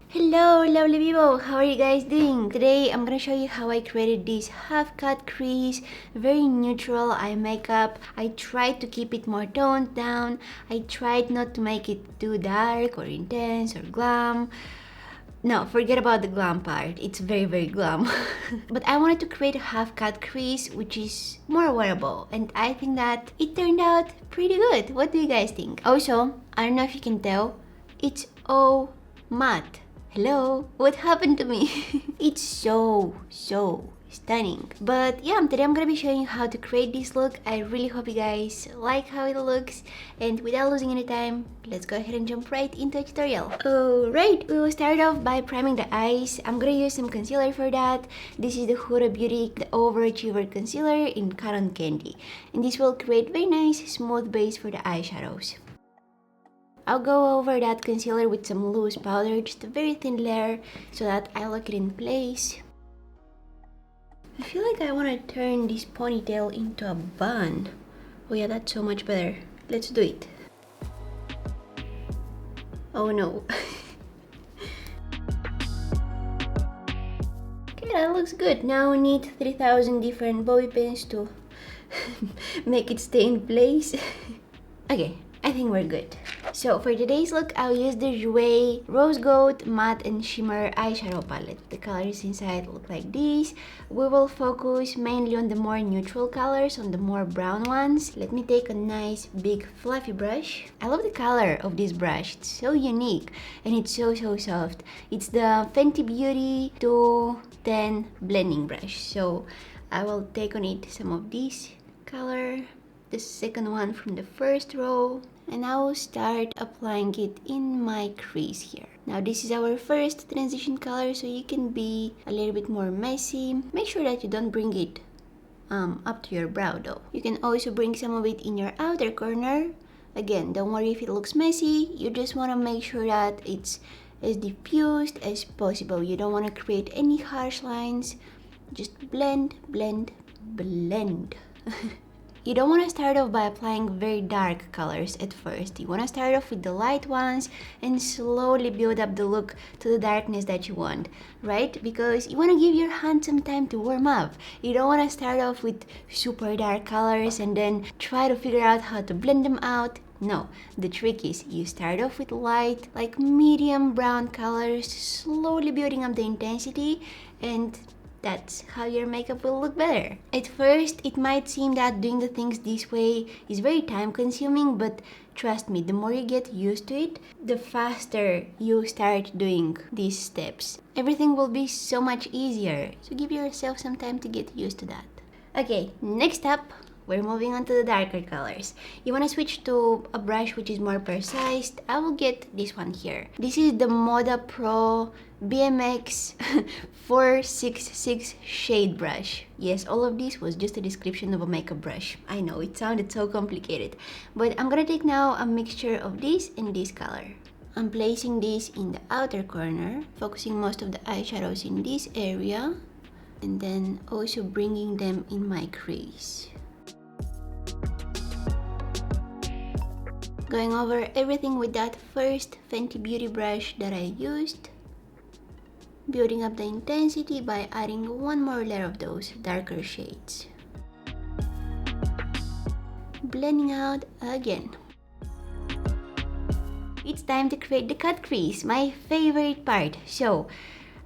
Hello lovely people, how are you guys doing? Today I'm gonna show you how I created this half cut crease, very neutral eye makeup. I tried to keep it more toned down. I tried not to make it too dark or intense or glam. No, forget about the glam part. It's very glam. But I wanted to create a half cut crease which is more wearable, and I think that it turned out pretty good. What do you guys think? Also, I don't know if you can tell, it's all matte. Hello, what happened to me? It's so stunning. But yeah, today I'm gonna be showing you how to create this look. I really hope you guys like how it looks, and without losing any time, let's go ahead and jump right into a tutorial. Alright, we will start off by priming the eyes. I'm gonna use some concealer for that. This is the Huda Beauty the Overachiever Concealer in Cotton Candy, and this will create very nice smooth base for the eyeshadows. I'll go over that concealer with some loose powder, just a very thin layer, so that I lock it in place. I feel like I want to turn this ponytail into a bun. Oh yeah, that's so much better. Let's do it. Oh no. Okay, that looks good. Now we need 3000 different bobby pins to make it stay in place. Okay, I think we're good. So for today's look, I'll use the Yayy Rose Gold Matte and Shimmer Eyeshadow Palette. The colors inside look like this. We will focus mainly on the more neutral colors, on the more brown ones. Let me take a nice big fluffy brush. I love the color of this brush. It's so unique and it's so soft. It's the Fenty Beauty 210 blending brush. So I will take on it some of this color, the second one from the first row, and I will start applying it in my crease here. Now this is our first transition color, so you can be a little bit more messy. Make sure that you don't bring it up to your brow though. You can also bring some of it in your outer corner. Again, don't worry if it looks messy. You just want to make sure that it's as diffused as possible. You don't want to create any harsh lines. Just blend. You don't want to start off by applying very dark colors at first. You want to start off with the light ones and slowly build up the look to the darkness that you want, right? Because you want to give your hand some time to warm up. You don't want to start off with super dark colors and then try to figure out how to blend them out. No, the trick is you start off with light, like medium brown colors, slowly building up the intensity, and that's how your makeup will look better. At first, it might seem that doing the things this way is very time consuming, but trust me, the more you get used to it, the faster you start doing these steps. Everything will be so much easier, so give yourself some time to get used to that. Okay, next up, we're moving on to the darker colors. You want to switch to a brush which is more precise. I will get this one here. This is the Moda Pro BMX 466 shade brush. Yes, all of this was just a description of a makeup brush. I know, it sounded so complicated. But I'm gonna take now a mixture of this and this color. I'm placing this in the outer corner, focusing most of the eyeshadows in this area, and then also bringing them in my crease. Going over everything with that first Fenty Beauty brush that I used, building up the intensity by adding one more layer of those darker shades. Blending out again. It's time to create the cut crease, my favorite part. So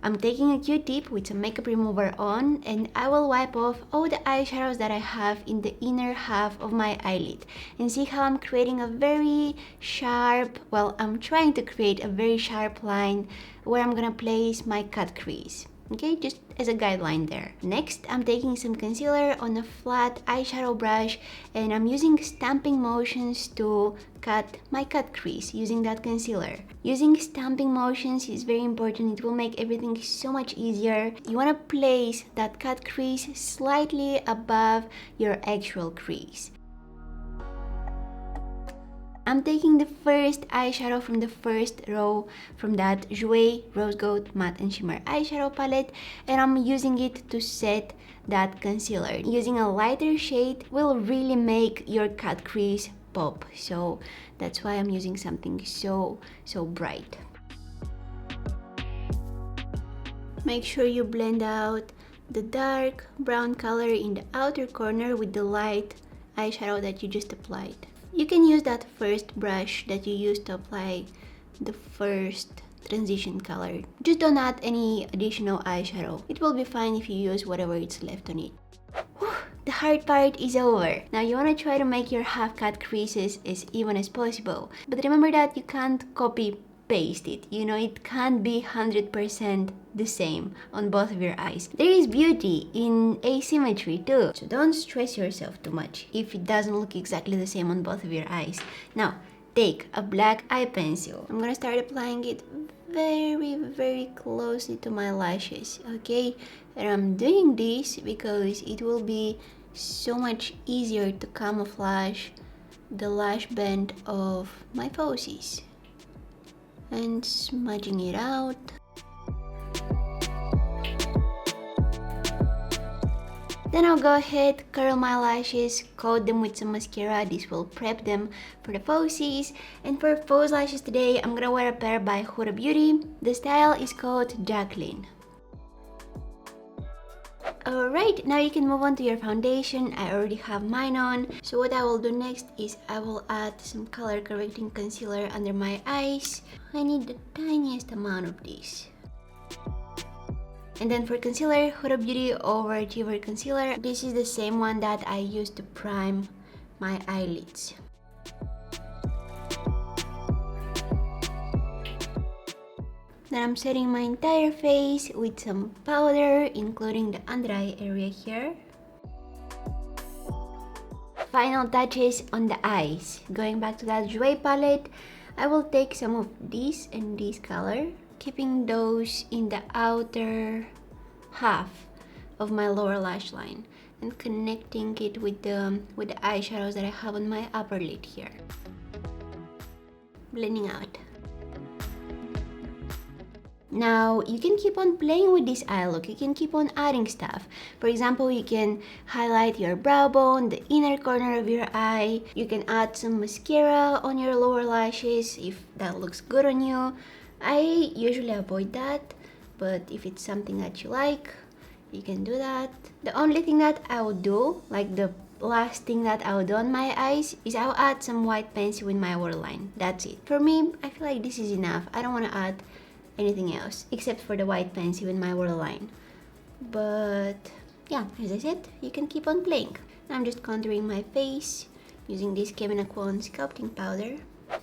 I'm taking a Q-tip with some makeup remover on, and I will wipe off all the eyeshadows that I have in the inner half of my eyelid. And see how I'm creating a very sharp, well, I'm trying to create a very sharp line where I'm gonna place my cut crease. Okay, just as a guideline there. Next, I'm taking some concealer on a flat eyeshadow brush, and I'm using stamping motions to cut my cut crease using that concealer. Using stamping motions is very important. It will make everything so much easier. You want to place that cut crease slightly above your actual crease. I'm taking the first eyeshadow from the first row from that Yayy Rose Gold Matte and Shimmer Eyeshadow Palette, and I'm using it to set that concealer. Using a lighter shade will really make your cut crease pop, so that's why I'm using something so bright. Make sure you blend out the dark brown color in the outer corner with the light eyeshadow that you just applied. You can use that first brush that you used to apply the first transition color. Just don't add any additional eyeshadow. It will be fine if you use whatever is left on it. Whew, the hard part is over. Now you want to try to make your half-cut creases as even as possible. But remember that you can't copy paste it. You know, it can't be 100% the same on both of your eyes. There is beauty in asymmetry too. So don't stress yourself too much if it doesn't look exactly the same on both of your eyes. Now, take a black eye pencil. I'm gonna start applying it very closely to my lashes, okay? And I'm doing this because it will be so much easier to camouflage the lash band of my falsies. And smudging it out. Then I'll go ahead, curl my lashes, coat them with some mascara. This will prep them for the falsies. And for false lashes today, I'm gonna wear a pair by Huda Beauty. The style is called Jacqueline. Alright, now you can move on to your foundation. I already have mine on. So what I will do next is I will add some color correcting concealer under my eyes. I need the tiniest amount of this. And then for concealer, Huda Beauty Overachiever Concealer. This is the same one that I used to prime my eyelids. Then I'm setting my entire face with some powder, including the under eye area here. Final touches on the eyes. Going back to that Jouer palette, I will take some of this and this color, keeping those in the outer half of my lower lash line and connecting it with the eyeshadows that I have on my upper lid here. Blending out. Now you can keep on playing with this eye look. You can keep on adding stuff. For example, you can highlight your brow bone, the inner corner of your eye. You can add some mascara on your lower lashes if that looks good on you. I usually avoid that, but if it's something that you like, you can do that. The only thing that I would do, like the last thing that I would do on my eyes, is I'll add some white pencil in my waterline. That's it. For me, I feel like this is enough. I don't want to add anything else except for the white pencil in my waterline. But yeah, as I said, you can keep on playing. I'm just contouring my face using this Kevyn Aucoin sculpting powder.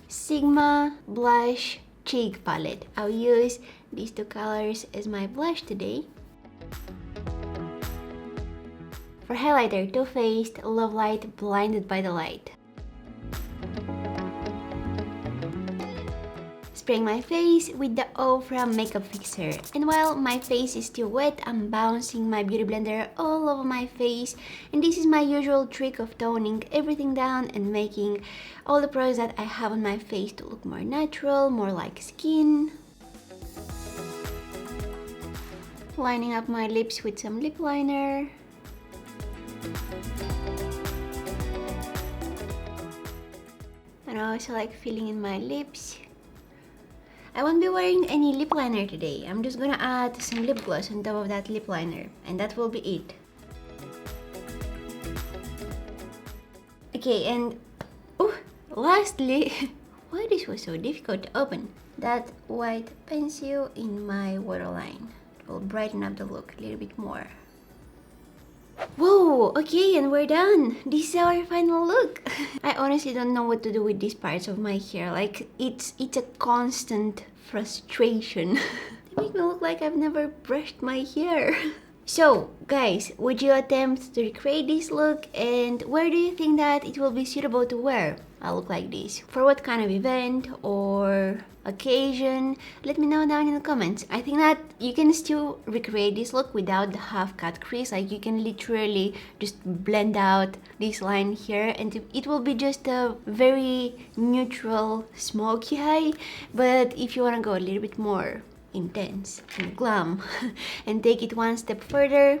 Sigma Blush Cheek Palette. I'll use these two colors as my blush today. For highlighter, Too Faced Love Light Blinded by the Light. Spraying my face with the Ofra Makeup Fixer. And while my face is still wet, I'm bouncing my beauty blender all over my face. And this is my usual trick of toning everything down and making all the products that I have on my face to look more natural, more like skin. Lining up my lips with some lip liner. And I also like filling in my lips. I won't be wearing any lip liner today. I'm just gonna add some lip gloss on top of that lip liner, and that will be it. Okay, and lastly, why this was so difficult to open? That white pencil in my waterline. It will brighten up the look a little bit more. Whoa, okay, and we're done. This is our final look. I honestly don't know what to do with these parts of my hair. Like, it's a constant frustration. They make me look like I've never brushed my hair. So, guys, would you attempt to recreate this look, and where do you think that it will be suitable to wear a look like this? For what kind of event or occasion? Let me know down in the comments. I think that you can still recreate this look without the half-cut crease. Like, you can literally just blend out this line here and it will be just a very neutral smoky eye. But if you want to go a little bit more intense and glam and take it one step further,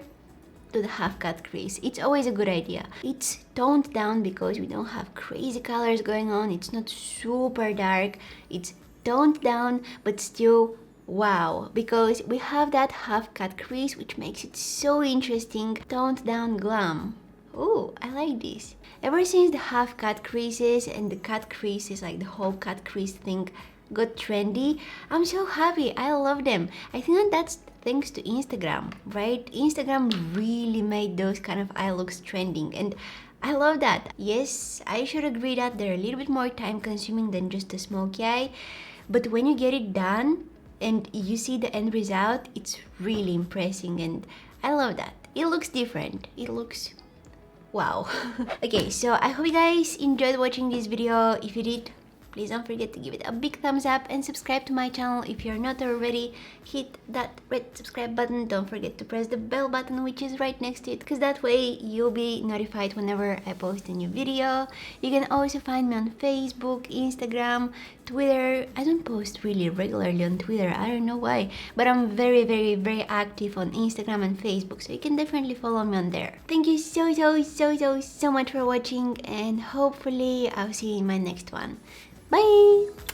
to the half-cut crease. It's always a good idea. It's toned down because we don't have crazy colors going on. It's not super dark. It's toned down but still wow, because we have that half cut crease, which makes it so interesting. Toned down glam. Oh, I like this. Ever since the half cut creases and the cut creases, like the whole cut crease thing, got trendy, I'm so happy. I love them. I think that that's thanks to Instagram, right? Instagram really made those kind of eye looks trending, and I love that. Yes, I should agree that they're a little bit more time consuming than just a smoky eye, but when you get it done and you see the end result, it's really impressive, and I love that. It looks different. It looks wow. Okay, so I hope you guys enjoyed watching this video. If you did, please don't forget to give it a big thumbs up and subscribe to my channel if you're not already. Hit that red subscribe button. Don't forget to press the bell button, which is right next to it, because that way you'll be notified whenever I post a new video. You can also find me on Facebook, Instagram, Twitter. I don't post really regularly on Twitter, I don't know why, but I'm very active on Instagram and Facebook, so you can definitely follow me on there. Thank you so much for watching, and hopefully I'll see you in my next one. Bye!